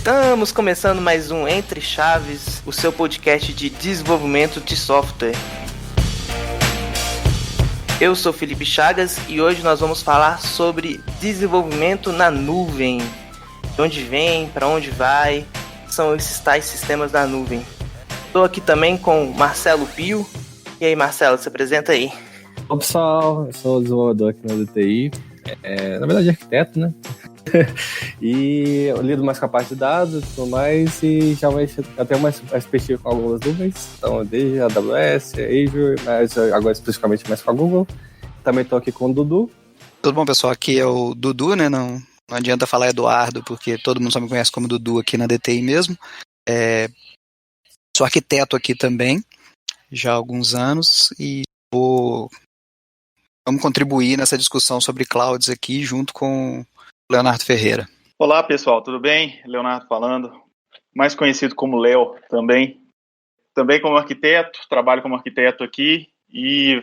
Estamos começando mais um Entre Chaves, o seu podcast de desenvolvimento de software. Eu sou Felipe Chagas e hoje nós vamos falar sobre desenvolvimento na nuvem. De onde vem, para onde vai, são esses tais sistemas da nuvem. Estou aqui também com Marcelo Pio. E aí, Marcelo, se apresenta aí. Olá, pessoal, eu sou desenvolvedor aqui na DTI, na verdade arquiteto, né? E eu lido mais com a parte de dados e tudo mais, e já tenho mais perspectiva com algumas nuvens, então desde a AWS, Azure, mas agora especificamente mais com a Google. Também estou aqui com o Dudu. Tudo bom, pessoal? Aqui é o Dudu, né? Não adianta falar Eduardo, porque todo mundo só me conhece como Dudu aqui na DTI mesmo. Sou arquiteto aqui também, já há alguns anos, e vamos contribuir nessa discussão sobre clouds aqui junto com o Leonardo Ferreira. Olá, pessoal, tudo bem? Leonardo falando, mais conhecido como Léo também como arquiteto, trabalho como arquiteto aqui e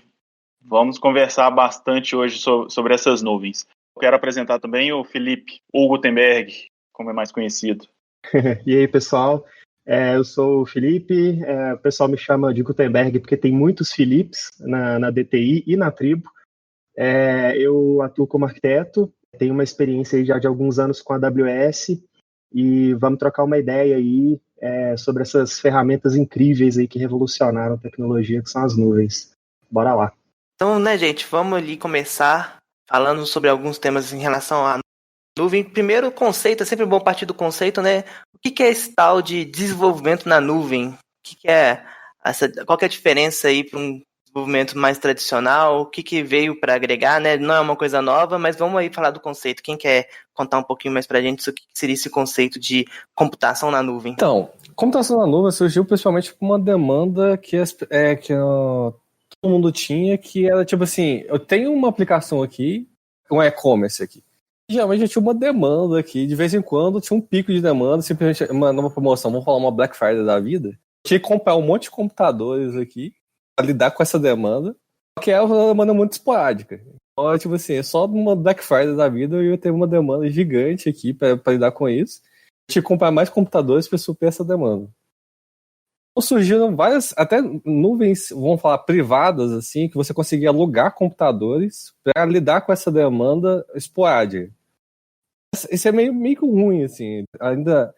vamos conversar bastante hoje sobre essas nuvens. Quero apresentar também o Felipe, ou Gutenberg, como é mais conhecido. E aí, pessoal, eu sou o Felipe, o pessoal me chama de Gutenberg porque tem muitos Filipes na DTI e na tribo. Eu atuo como arquiteto, tenho uma experiência aí já de alguns anos com a AWS e vamos trocar uma ideia aí sobre essas ferramentas incríveis aí que revolucionaram a tecnologia, que são as nuvens. Bora lá. Então, né, gente, vamos ali começar falando sobre alguns temas em relação à nuvem. Primeiro, o conceito, é sempre bom partir do conceito, né? O que é esse tal de desenvolvimento na nuvem? Qual que é a diferença aí para um desenvolvimento mais tradicional? O que veio para agregar, né? Não é uma coisa nova, mas vamos aí falar do conceito. Quem quer contar um pouquinho mais pra gente sobre o que seria esse conceito de computação na nuvem? Então, computação na nuvem surgiu principalmente por uma demanda que todo mundo tinha, que era tipo assim, eu tenho uma aplicação aqui, um e-commerce aqui. Geralmente eu tinha uma demanda aqui, de vez em quando tinha um pico de demanda, simplesmente uma nova promoção, vamos falar uma Black Friday da vida. Tinha que comprar um monte de computadores aqui para lidar com essa demanda, que é uma demanda muito esporádica. Então, tipo assim, só numa Black Friday da vida eu ia ter uma demanda gigante aqui para lidar com isso. Tinha que comprar mais computadores para suprir essa demanda. Então, surgiram várias, até nuvens, vamos falar, privadas, assim, que você conseguia alugar computadores para lidar com essa demanda esporádica. Isso é meio ruim, assim, ainda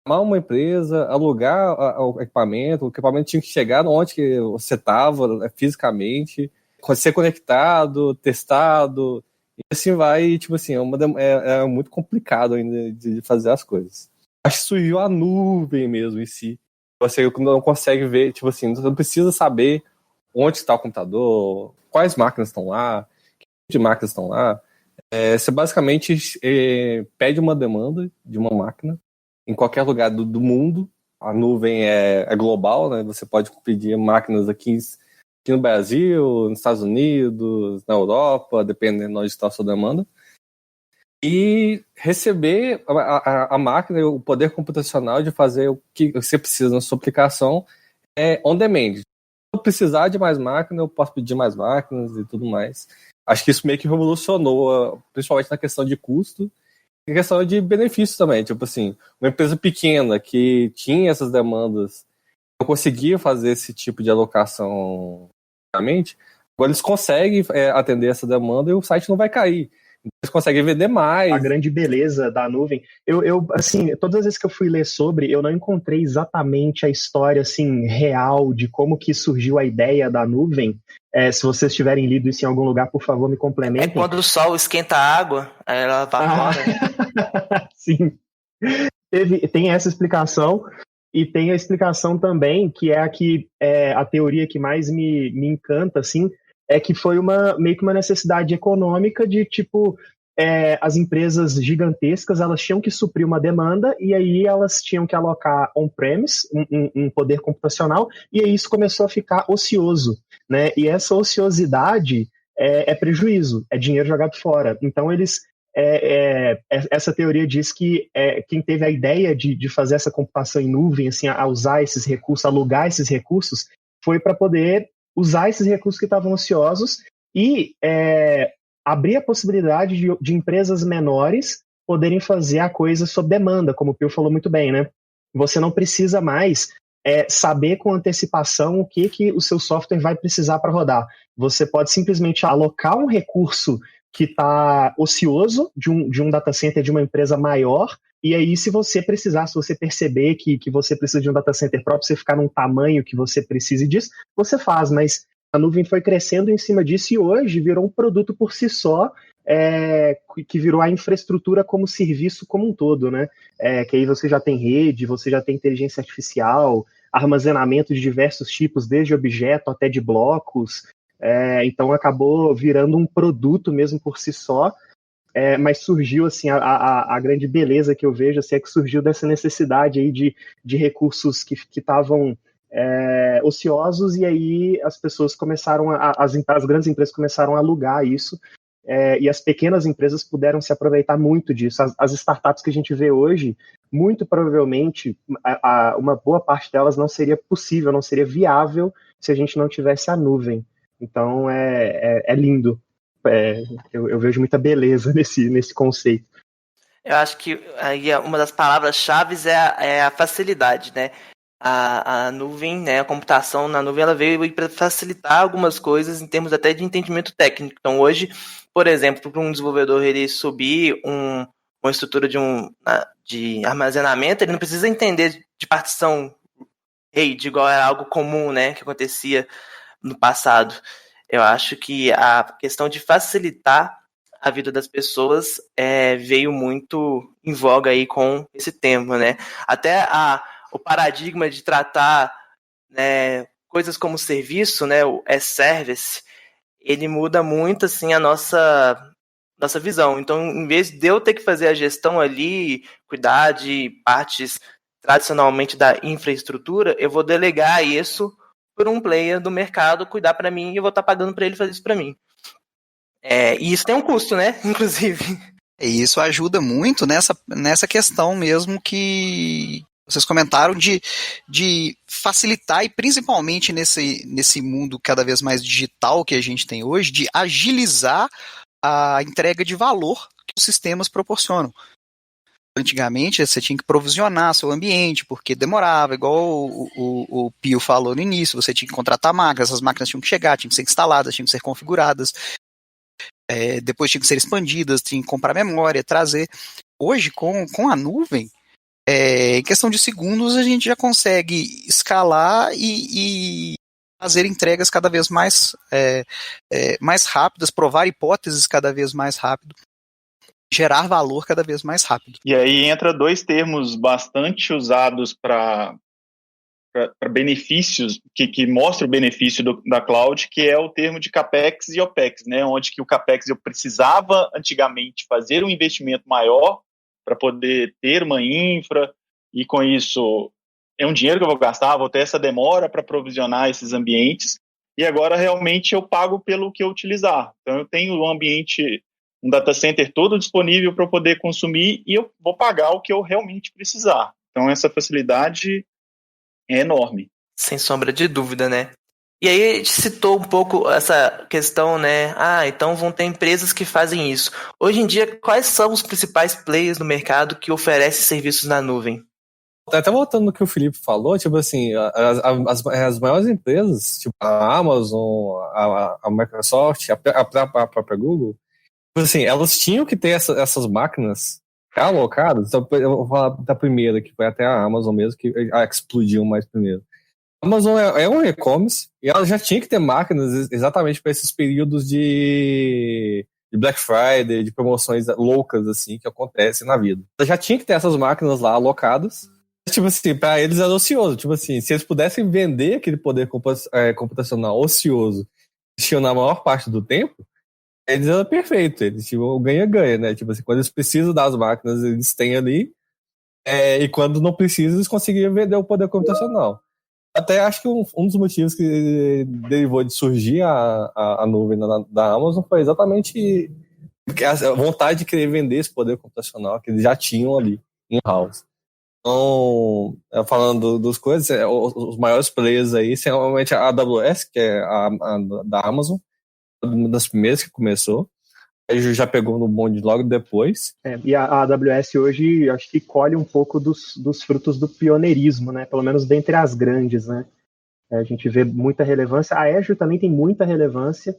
chamar uma empresa, alugar o equipamento tinha que chegar onde que você estava fisicamente, ser conectado, testado, e assim vai, tipo assim, é muito complicado ainda de fazer as coisas. Acho que surgiu a nuvem mesmo em si. Você não consegue ver, tipo assim, você não precisa saber onde está o computador, quais máquinas estão lá, que tipo de máquinas estão lá. Você basicamente pede uma demanda de uma máquina em qualquer lugar do mundo. A nuvem é global, né? Você pode pedir máquinas aqui no Brasil, nos Estados Unidos, na Europa, dependendo de onde está a sua demanda. E receber a máquina, o poder computacional de fazer o que você precisa na sua aplicação on demand. Se eu precisar de mais máquinas, eu posso pedir mais máquinas e tudo mais. Acho que isso meio que revolucionou, principalmente na questão de custo e questão de benefício também. Tipo assim, uma empresa pequena que tinha essas demandas, não conseguia fazer esse tipo de alocação realmente, agora eles conseguem atender essa demanda e o site não vai cair. Eles conseguem vender mais. A grande beleza da nuvem. Assim, todas as vezes que eu fui ler sobre, eu não encontrei exatamente a história, assim, real de como que surgiu a ideia da nuvem. Se vocês tiverem lido isso em algum lugar, por favor, me complementem. É quando o sol esquenta a água, aí ela evapora. Sim. Tem essa explicação. E tem a explicação também, que é a teoria que mais me encanta, assim, é que foi meio que uma necessidade econômica de, tipo, as empresas gigantescas, elas tinham que suprir uma demanda e aí elas tinham que alocar on-premise, um poder computacional, e aí isso começou a ficar ocioso, né? E essa ociosidade é prejuízo, é dinheiro jogado fora. Então, essa teoria diz que quem teve a ideia de fazer essa computação em nuvem, assim, a usar esses recursos, alugar esses recursos, foi para poder usar esses recursos que estavam ociosos e abrir a possibilidade de empresas menores poderem fazer a coisa sob demanda, como o Pio falou muito bem, né? Você não precisa mais saber com antecipação o que o seu software vai precisar para rodar. Você pode simplesmente alocar um recurso que está ocioso de um data center de uma empresa maior, e aí se você precisar, se você perceber que você precisa de um data center próprio, você ficar num tamanho que você precise disso, você faz, mas a nuvem foi crescendo em cima disso e hoje virou um produto por si só, que virou a infraestrutura como serviço como um todo, né? Que aí você já tem rede, você já tem inteligência artificial, armazenamento de diversos tipos, desde objeto até de blocos, então acabou virando um produto mesmo por si só, mas surgiu assim, a grande beleza que eu vejo assim, é que surgiu dessa necessidade aí de recursos que estavam ociosos, e aí as pessoas começaram, as grandes empresas começaram a alugar isso, e as pequenas empresas puderam se aproveitar muito disso. As startups que a gente vê hoje, muito provavelmente, uma boa parte delas não seria possível, não seria viável se a gente não tivesse a nuvem. Então é lindo. Eu vejo muita beleza nesse conceito. Eu acho que aí uma das palavras-chave é a facilidade, né? A nuvem, né, a computação na nuvem, ela veio para facilitar algumas coisas em termos até de entendimento técnico. Então hoje, por exemplo, para um desenvolvedor ele subir uma estrutura de armazenamento, ele não precisa entender de partição RAID, igual era algo comum, né, que acontecia no passado. Eu acho que a questão de facilitar a vida das pessoas veio muito em voga aí com esse tema, né? Até o paradigma de tratar coisas como serviço, né, o as-service, ele muda muito assim a nossa visão. Então, em vez de eu ter que fazer a gestão ali, cuidar de partes tradicionalmente da infraestrutura, eu vou delegar isso por um player do mercado cuidar para mim e eu vou estar pagando para ele fazer isso para mim. E isso tem um custo, né? Inclusive. E isso ajuda muito nessa questão mesmo que vocês comentaram de facilitar, e principalmente nesse mundo cada vez mais digital que a gente tem hoje, de agilizar a entrega de valor que os sistemas proporcionam. Antigamente você tinha que provisionar seu ambiente, porque demorava, igual o Pio falou no início, você tinha que contratar máquinas, essas máquinas tinham que chegar, tinham que ser instaladas, tinham que ser configuradas, depois tinham que ser expandidas, tinha que comprar memória, trazer. Hoje, com a nuvem, em questão de segundos, a gente já consegue escalar e fazer entregas cada vez mais rápidas, provar hipóteses cada vez mais rápido, gerar valor cada vez mais rápido. E aí entra dois termos bastante usados para benefícios, que mostra o benefício da cloud, que é o termo de CAPEX e OPEX, né? Onde que o CAPEX eu precisava antigamente fazer um investimento maior para poder ter uma infra, e com isso é um dinheiro que eu vou gastar, vou ter essa demora para provisionar esses ambientes, e agora realmente eu pago pelo que eu utilizar. Então eu tenho um ambiente, um data center todo disponível para eu poder consumir, e eu vou pagar o que eu realmente precisar. Então essa facilidade é enorme. Sem sombra de dúvida, né? E aí a gente citou um pouco essa questão, né? Então vão ter empresas que fazem isso. Hoje em dia, quais são os principais players no mercado que oferecem serviços na nuvem? Até voltando no que o Felipe falou, tipo assim, as maiores empresas, tipo a Amazon, a Microsoft, a própria Google, tipo assim, elas tinham que ter essas máquinas alocadas. Então, eu vou falar da primeira, que foi até a Amazon mesmo, que explodiu mais primeiro. A Amazon é um e-commerce e ela já tinha que ter máquinas exatamente para esses períodos de Black Friday, de promoções loucas assim que acontecem na vida. Ela já tinha que ter essas máquinas lá alocadas. Tipo assim, para eles era ocioso. Tipo assim, se eles pudessem vender aquele poder computacional ocioso que tinham na maior parte do tempo, eles eram perfeitos. Eles tinham ganha-ganha, né? Tipo assim, quando eles precisam das máquinas, eles têm ali. E quando não precisam, eles conseguiam vender o poder computacional. Até acho que um dos motivos que derivou de surgir a nuvem da Amazon foi exatamente a vontade de querer vender esse poder computacional que eles já tinham ali em house. Então, falando dos coisas, os maiores players aí são realmente a AWS, que é a da Amazon, uma das primeiras que começou. Azure já pegou no bonde logo depois. E a AWS hoje, acho que colhe um pouco dos frutos do pioneirismo, né? Pelo menos dentre as grandes, né? A gente vê muita relevância. A Azure também tem muita relevância,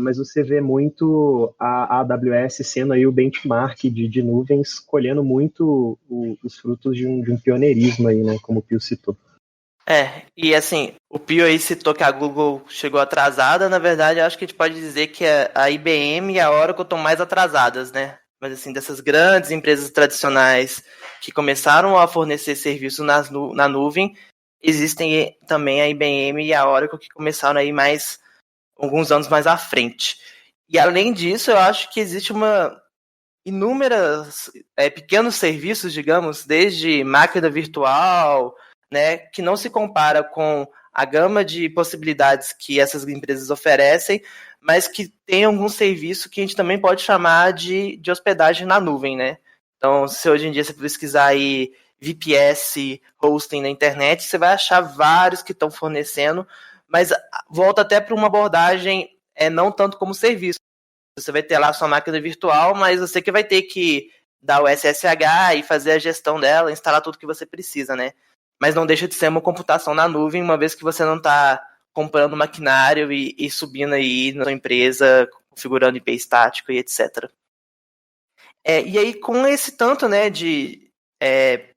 mas você vê muito a AWS sendo aí o benchmark de nuvens, colhendo muito os frutos de um pioneirismo aí, né? Como o Pio citou. E assim, o Pio aí citou que a Google chegou atrasada. Na verdade, eu acho que a gente pode dizer que a IBM e a Oracle estão mais atrasadas, né? Mas assim, dessas grandes empresas tradicionais que começaram a fornecer serviços na nuvem, existem também a IBM e a Oracle que começaram aí mais alguns anos mais à frente. E além disso, eu acho que existe inúmeros pequenos serviços, digamos, desde máquina virtual, né, que não se compara com a gama de possibilidades que essas empresas oferecem, mas que tem algum serviço que a gente também pode chamar de hospedagem na nuvem, né? Então, se hoje em dia você pesquisar aí VPS, hosting na internet, você vai achar vários que estão fornecendo, mas volta até para uma abordagem não tanto como serviço. Você vai ter lá a sua máquina virtual, mas você que vai ter que dar o SSH e fazer a gestão dela, instalar tudo que você precisa, né? Mas não deixa de ser uma computação na nuvem, uma vez que você não está comprando maquinário e subindo aí na sua empresa, configurando IP estático e etc. E aí, com esse tanto, né, de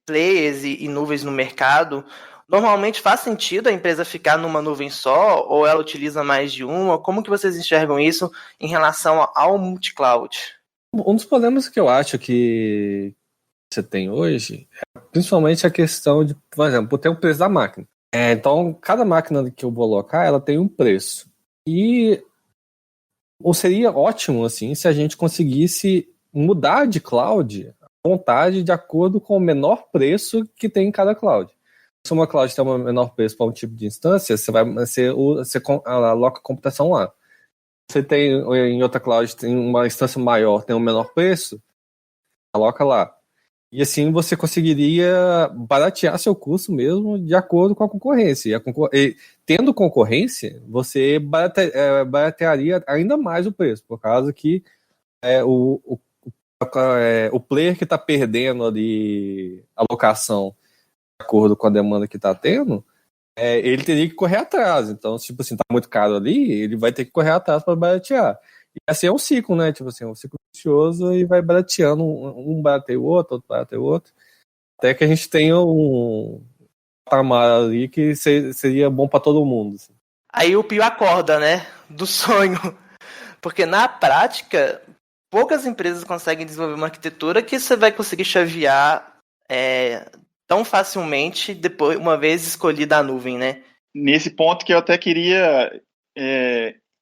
players e nuvens no mercado, normalmente faz sentido a empresa ficar numa nuvem só, ou ela utiliza mais de uma? Como que vocês enxergam isso em relação ao multi-cloud? Um dos problemas que eu acho que você tem hoje é principalmente a questão de, por exemplo, ter o preço da máquina. Então, cada máquina que eu vou alocar, ela tem um preço. Ou seria ótimo, assim, se a gente conseguisse mudar de cloud à vontade de acordo com o menor preço que tem em cada cloud. Se uma cloud tem um menor preço para um tipo de instância, você aloca a computação lá. Você tem em outra cloud, tem uma instância maior, tem um menor preço, aloca lá. E assim você conseguiria baratear seu custo mesmo de acordo com a concorrência. E tendo concorrência, você baratearia ainda mais o preço, por causa que o player que está perdendo ali a alocação de acordo com a demanda que está tendo, ele teria que correr atrás. Então, tipo assim, tá muito caro ali, ele vai ter que correr atrás para baratear. E assim é um ciclo, né? Tipo assim, é um ciclo vicioso e vai barateando, um barateia o outro barateia o outro, até que a gente tenha um patamar ali que seria bom para todo mundo. Assim. Aí o Pio acorda, né? Do sonho. Porque na prática, poucas empresas conseguem desenvolver uma arquitetura que você vai conseguir chavear tão facilmente depois, uma vez escolhida a nuvem, né? Nesse ponto que eu até queria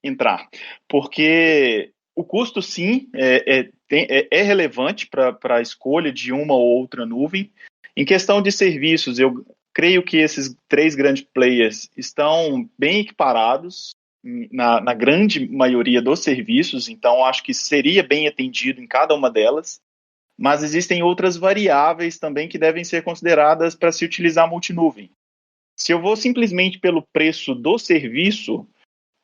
entrar, porque o custo sim é relevante para a escolha de uma ou outra nuvem. Em questão de serviços, eu creio que esses 3 grandes players estão bem equiparados na grande maioria dos serviços, então acho que seria bem atendido em cada uma delas, mas existem outras variáveis também que devem ser consideradas para se utilizar multinuvem. Se eu vou simplesmente pelo preço do serviço,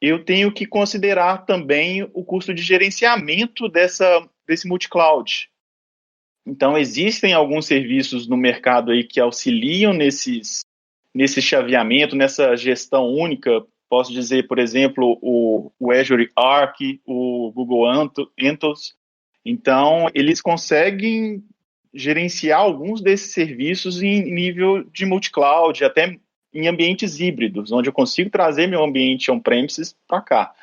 eu tenho que considerar também o custo de gerenciamento desse multicloud. Então, existem alguns serviços no mercado aí que auxiliam nesse chaveamento, nessa gestão única. Posso dizer, por exemplo, o Azure Arc, o Google Anthos. Então, eles conseguem gerenciar alguns desses serviços em nível de multicloud, até em ambientes híbridos, onde eu consigo trazer meu ambiente on-premises para cá.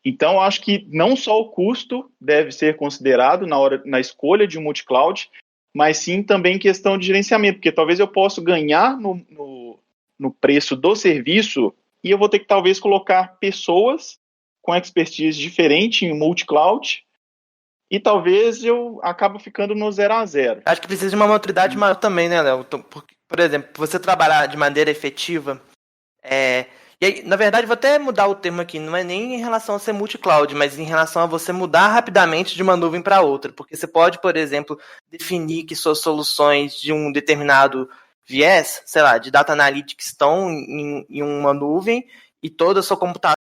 Então, acho que não só o custo deve ser considerado na escolha de um multicloud, mas sim também questão de gerenciamento, porque talvez eu possa ganhar no preço do serviço e eu vou ter que talvez colocar pessoas com expertise diferente em multicloud e talvez eu acabo ficando no 0 a 0. Acho que precisa de uma maturidade maior também, né, Léo? Por exemplo, você trabalhar de maneira efetiva, e aí, na verdade, vou até mudar o termo aqui, não é nem em relação a ser multi-cloud, mas em relação a você mudar rapidamente de uma nuvem para outra, porque você pode, por exemplo, definir que suas soluções de um determinado viés, sei lá, de data analytics estão em uma nuvem e toda a sua computação